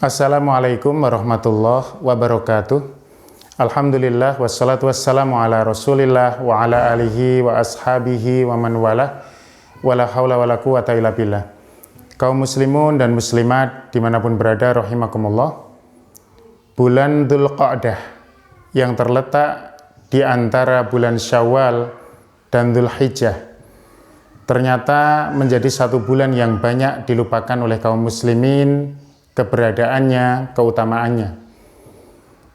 Assalamualaikum warahmatullahi wabarakatuh. Alhamdulillah wassalatu wassalamu ala rasulillah wa ala alihi wa ashabihi wa man walah wala hawla wala quwata illa billah. Kaum muslimun dan muslimat dimanapun berada rahimakumullah, bulan Dzulqa'dah yang terletak di antara bulan Syawal dan Dzulhijjah ternyata menjadi satu bulan yang banyak dilupakan oleh kaum muslimin, keberadaannya, keutamaannya.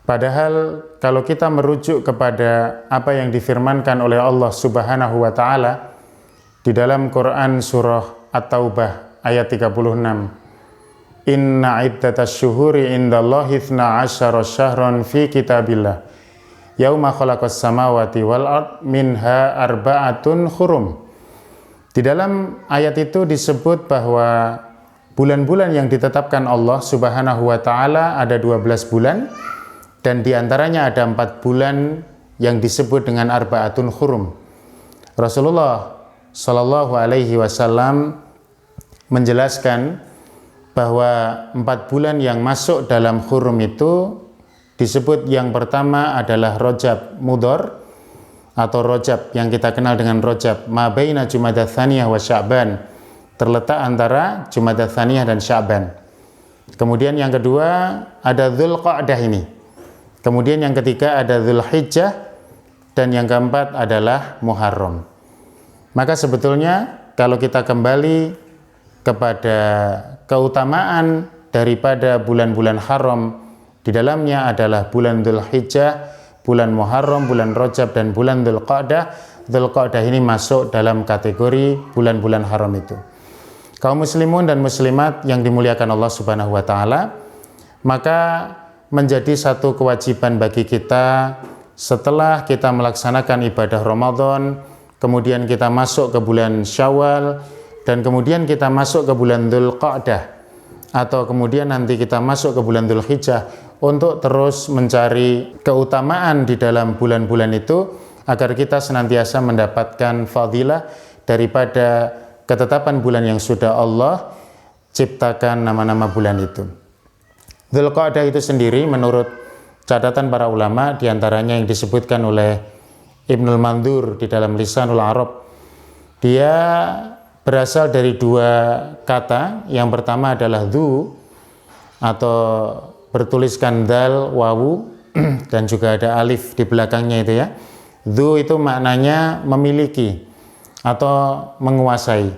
Padahal kalau kita merujuk kepada apa yang difirmankan oleh Allah Subhanahu wa taala di dalam Quran surah At-Taubah ayat 36. Inna iddatasy syuhuri indallahi 12 syahran fi kitabillah yauma khalaqas samawati wal ard minha arba'atun hurum. Di dalam ayat itu disebut bahwa bulan-bulan yang ditetapkan Allah Subhanahu wa taala ada 12 bulan, dan diantaranya ada 4 bulan yang disebut dengan arba'atun hurum. Rasulullah Shallallahu alaihi wasallam menjelaskan bahwa 4 bulan yang masuk dalam hurum itu disebut yang pertama adalah Rajab Mudhar atau Rajab yang kita kenal dengan Rajab, ma baina Jumadats Tsaniyah wa Sya'ban, terletak antara Jumadats Tsaniyah dan Sya'ban. Kemudian yang kedua ada Dzulqa'dah ini. Kemudian yang ketiga ada Dzulhijjah, dan yang keempat adalah Muharram. Maka sebetulnya kalau kita kembali kepada keutamaan daripada bulan-bulan haram, di dalamnya adalah bulan Dzulhijjah, bulan Muharram, bulan Rajab, dan bulan Dzulqa'dah. Dzulqa'dah ini masuk dalam kategori bulan-bulan haram itu. Kaum muslimun dan muslimat yang dimuliakan Allah Subhanahu wa taala, maka menjadi satu kewajiban bagi kita setelah kita melaksanakan ibadah Ramadan, kemudian kita masuk ke bulan Syawal, dan kemudian kita masuk ke bulan Dzulqa'dah, atau kemudian nanti kita masuk ke bulan Dzulhijjah, untuk terus mencari keutamaan di dalam bulan-bulan itu agar kita senantiasa mendapatkan fadilah daripada ketetapan bulan yang sudah Allah ciptakan nama-nama bulan itu. Dzulqa'dah itu sendiri menurut catatan para ulama, diantaranya yang disebutkan oleh Ibnul Mandur di dalam Lisanul Arab, dia berasal dari 2 kata. Yang pertama adalah dzu, atau bertuliskan dal, wawu, dan juga ada alif di belakangnya itu ya. Dzu itu maknanya memiliki atau menguasai.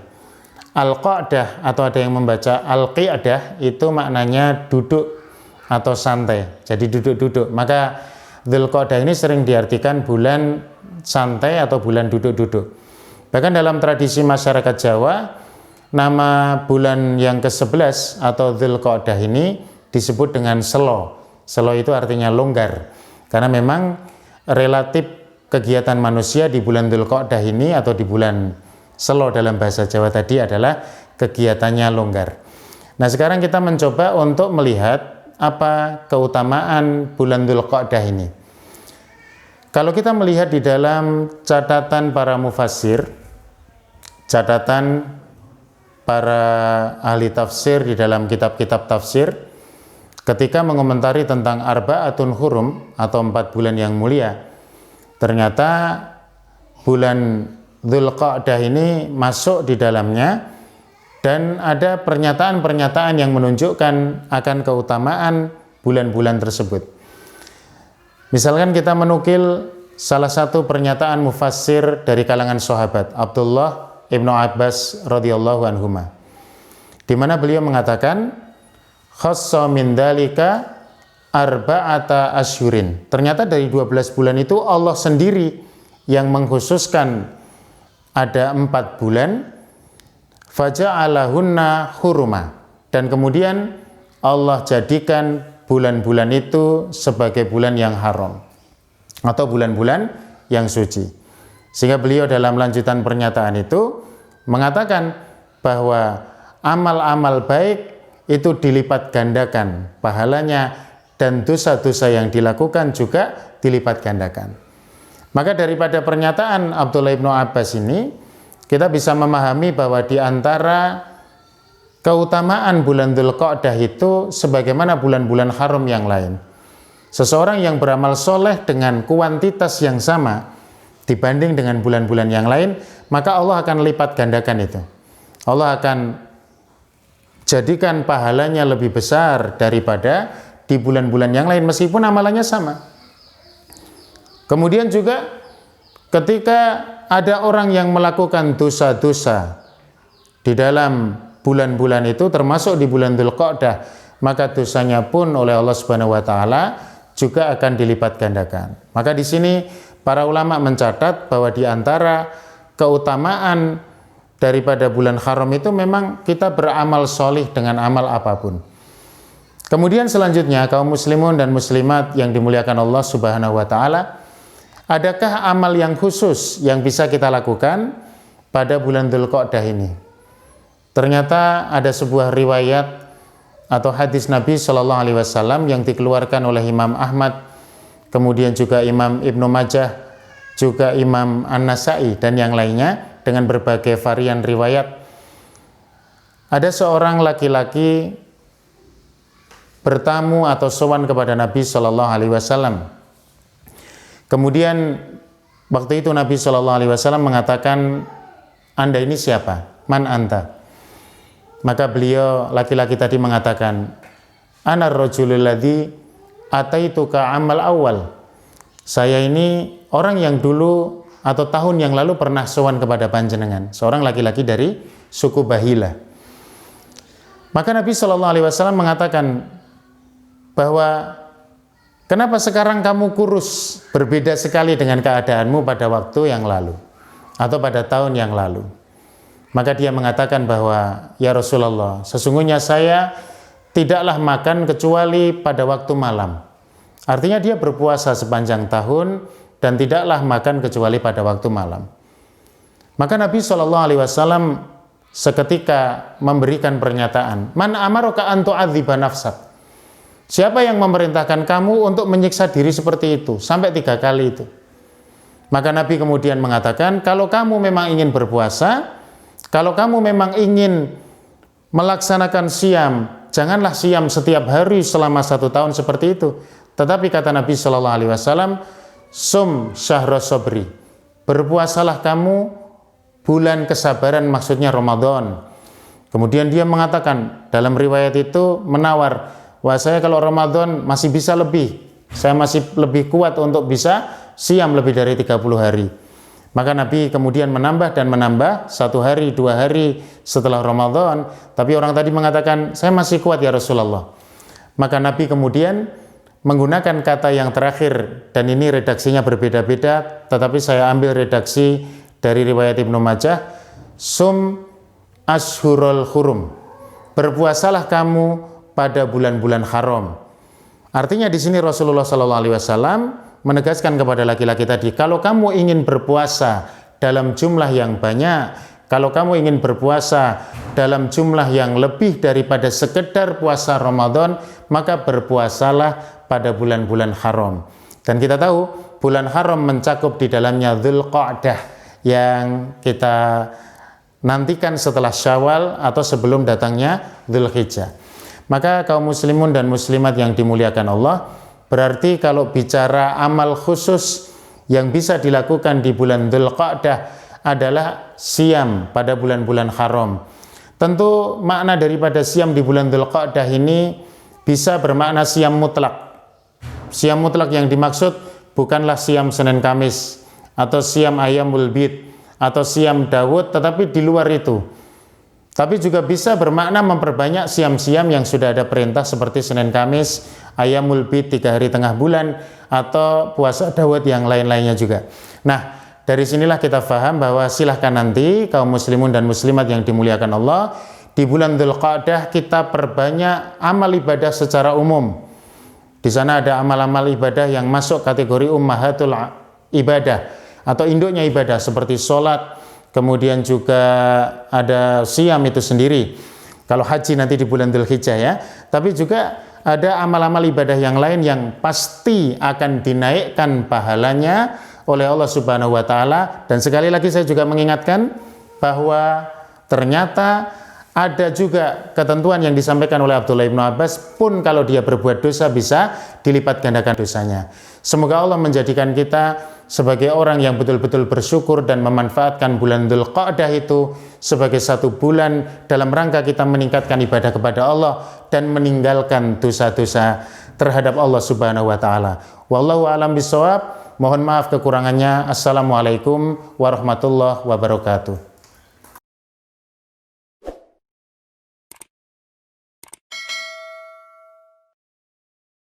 Al-Qa'dah atau ada yang membaca Al-Qi'dah itu maknanya duduk atau santai. Jadi duduk-duduk. Maka Dzulqa'dah ini sering diartikan bulan santai atau bulan duduk-duduk. Bahkan dalam tradisi masyarakat Jawa, nama bulan yang ke-11 atau Dzulqa'dah ini disebut dengan selo. Selo itu artinya longgar. Karena memang relatif kegiatan manusia di bulan Dzulqa'dah ini atau di bulan selo dalam bahasa Jawa tadi adalah kegiatannya longgar. Nah, sekarang kita mencoba untuk melihat apa keutamaan bulan Dzulqa'dah ini. Kalau kita melihat di dalam catatan para mufassir, catatan para ahli tafsir di dalam kitab-kitab tafsir, ketika mengomentari tentang arba'atun hurum atau 4 bulan yang mulia, ternyata bulan Dzulqa'dah ini masuk di dalamnya, dan ada pernyataan-pernyataan yang menunjukkan akan keutamaan bulan-bulan tersebut. Misalkan kita menukil salah satu pernyataan mufassir dari kalangan sahabat, Abdullah ibnu Abbas radhiyallahu anhuma, di mana beliau mengatakan khassa min dalika arba'ata asyhurin. Ternyata dari 12 bulan itu Allah sendiri yang mengkhususkan ada 4 bulan, faja'alahunna huruma, dan kemudian Allah jadikan bulan-bulan itu sebagai bulan yang haram atau bulan-bulan yang suci. Sehingga beliau dalam lanjutan pernyataan itu mengatakan bahwa amal-amal baik itu dilipat gandakan pahalanya, dan dosa-dosa yang dilakukan juga dilipat gandakan. Maka daripada pernyataan Abdullah ibnu Abbas ini, kita bisa memahami bahwa di antara keutamaan bulan Dzulqa'dah itu sebagaimana bulan-bulan haram yang lain. Seseorang yang beramal soleh dengan kuantitas yang sama dibanding dengan bulan-bulan yang lain, maka Allah akan lipat gandakan itu. Allah akan jadikan pahalanya lebih besar daripada di bulan-bulan yang lain meskipun amalannya sama. Kemudian juga ketika ada orang yang melakukan dosa-dosa di dalam bulan-bulan itu termasuk di bulan Dzulqa'dah, maka dosanya pun oleh Allah Subhanahu wa taala juga akan dilipat gandakan. Maka di sini para ulama mencatat bahwa di antara keutamaan daripada bulan haram itu memang kita beramal solih dengan amal apapun. Kemudian selanjutnya kaum muslimun dan muslimat yang dimuliakan Allah Subhanahu wa taala, adakah amal yang khusus yang bisa kita lakukan pada bulan Dzulqa'dah ini? Ternyata ada sebuah riwayat atau hadis Nabi Shallallahu Alaihi Wasallam yang dikeluarkan oleh Imam Ahmad, kemudian juga Imam Ibnu Majah, juga Imam An-Nasai dan yang lainnya dengan berbagai varian riwayat. Ada seorang laki-laki bertamu atau sowan kepada Nabi Shallallahu Alaihi Wasallam. Kemudian waktu itu Nabi Shallallahu Alaihi Wasallam mengatakan, Anda ini siapa? Man anta? Maka beliau laki-laki tadi mengatakan, Ana rajulul ladzi ataituka amal awal. Saya ini orang yang dulu atau tahun yang lalu pernah sowan kepada panjenengan, seorang laki-laki dari suku Bahila. Maka Nabi Shallallahu Alaihi Wasallam mengatakan bahwa kenapa sekarang kamu kurus, berbeda sekali dengan keadaanmu pada waktu yang lalu atau pada tahun yang lalu. Maka dia mengatakan bahwa, ya Rasulullah, sesungguhnya saya tidaklah makan kecuali pada waktu malam. Artinya dia berpuasa sepanjang tahun dan tidaklah makan kecuali pada waktu malam. Maka Nabi SAW seketika memberikan pernyataan, Man amaraka an tu'adziba nafsak. Siapa yang memerintahkan kamu untuk menyiksa diri seperti itu sampai 3 kali itu? Maka Nabi kemudian mengatakan, kalau kamu memang ingin berpuasa, kalau kamu memang ingin melaksanakan siam, janganlah siam setiap hari selama 1 tahun seperti itu. Tetapi kata Nabi Shallallahu Alaihi Wasallam, sum syahra sabri, berpuasalah kamu bulan kesabaran, maksudnya Ramadan. Kemudian dia mengatakan dalam riwayat itu menawar, wah saya kalau Ramadan masih bisa lebih, saya masih lebih kuat untuk bisa siam lebih dari 30 hari. Maka Nabi kemudian menambah dan menambah 1 hari, 2 hari setelah Ramadan. Tapi orang tadi mengatakan, saya masih kuat ya Rasulullah. Maka Nabi kemudian menggunakan kata yang terakhir, dan ini redaksinya berbeda-beda, tetapi saya ambil redaksi dari riwayat Ibnu Majah, sum ashurul hurum, berpuasalah kamu pada bulan-bulan haram. Artinya di sini Rasulullah SAW menegaskan kepada laki-laki tadi, kalau kamu ingin berpuasa dalam jumlah yang banyak, kalau kamu ingin berpuasa dalam jumlah yang lebih daripada sekedar puasa Ramadan, maka berpuasalah pada bulan-bulan haram. Dan kita tahu bulan haram mencakup di dalamnya Dzulqa'dah yang kita nantikan setelah Syawal atau sebelum datangnya Dzulhijjah. Maka kaum muslimun dan muslimat yang dimuliakan Allah, berarti kalau bicara amal khusus yang bisa dilakukan di bulan Dzulqa'dah adalah siam pada bulan-bulan haram. Tentu makna daripada siam di bulan Dzulqa'dah ini bisa bermakna siam mutlak. Siam mutlak yang dimaksud bukanlah siam Senin Kamis atau siam Ayyamul Bid atau siam Daud, tetapi di luar itu. Tapi juga bisa bermakna memperbanyak siam-siam yang sudah ada perintah seperti Senin Kamis, Ayyamul Bid 3 hari tengah bulan, atau puasa Daud yang lain-lainnya juga. Nah, dari sinilah kita paham bahwa silahkan nanti kaum muslimun dan muslimat yang dimuliakan Allah, di bulan Dzulqa'dah kita perbanyak amal ibadah secara umum. Di sana ada amal-amal ibadah yang masuk kategori ummahatul ibadah atau induknya ibadah seperti sholat, kemudian juga ada siam itu sendiri. Kalau haji nanti di bulan Dzulhijjah ya. Tapi juga ada amal-amal ibadah yang lain yang pasti akan dinaikkan pahalanya oleh Allah Subhanahu wa taala. Dan sekali lagi saya juga mengingatkan bahwa ternyata Ada juga ketentuan yang disampaikan oleh Abdullah bin Abbas, pun kalau dia berbuat dosa bisa dilipat gandakan dosanya. Semoga Allah menjadikan kita sebagai orang yang betul-betul bersyukur dan memanfaatkan bulan Dzulqa'dah itu sebagai satu bulan dalam rangka kita meningkatkan ibadah kepada Allah dan meninggalkan dosa-dosa terhadap Allah Subhanahu wa taala. Wallahu a'lam bishawab. Mohon maaf kekurangannya. Assalamualaikum warahmatullahi wabarakatuh.